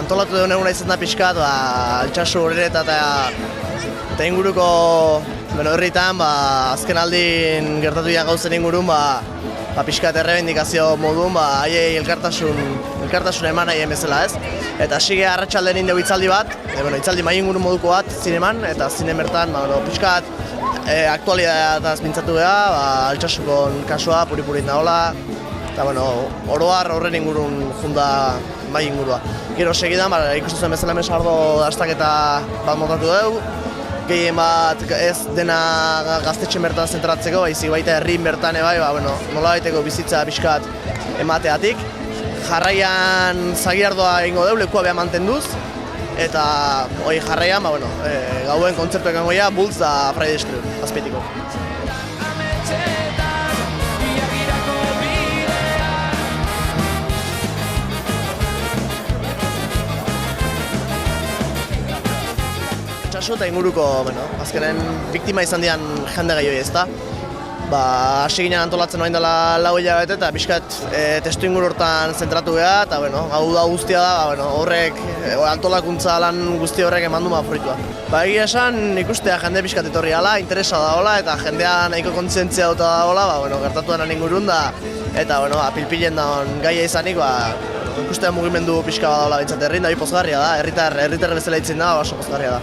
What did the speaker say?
antolatu duen eguna izan da pixkat, Altsasu Orereta eta inguruko herritan, azken aldin gertatu dian gauzen ingurun, pixkat errebendikazio modun, haiei elkartasun eman haien bezala, ez? Eta sige arratsaldean indegu hitzaldi bat, hitzaldi mai ingurun moduko bat zineman, eta zinen bertan, pixkat aktualitateaz mintzatu beha, Altsasukon kasua, puri-purit nahola, eta oroar horren ingurun junda mai ingurua. Gero segidan, ikusten zuen bezala mesardo dastaketa bat montatu dugu, gehien bat ez dena gaztetxen bertan zentratzeko, baizik baita herrin bertan bai, nola baiteko bizitza pixkat emateatik. Jarraian zagiardoa egingo dugu, lekua beha mantenduz, eta jarraian, gauen kontzertu ekango ja, Bultz da Friday Screw, azpeitiko. Altsasu eta inguruko, azkenen biktima izan dian jende gehiago ezta. Hasi ginen antolatzen orain dela 4 hilabete eta pixkat testu inguru hortan zentratu beha, eta hau da guztia da, horrek, antolakuntza lan guzti horrek eman du fruitua. Egia esan ikustea jende pixkat etorri ala, interesa da hola, eta jendea nahiko kontzientzia duta da hola, gertatu denan ingurun da, eta pilpilen daun gaia izanik, ikustea mugimendu pixka bat daula bintzat herrin, da pozgarria da, herritar bezala hitzen da, oso pozgarria da.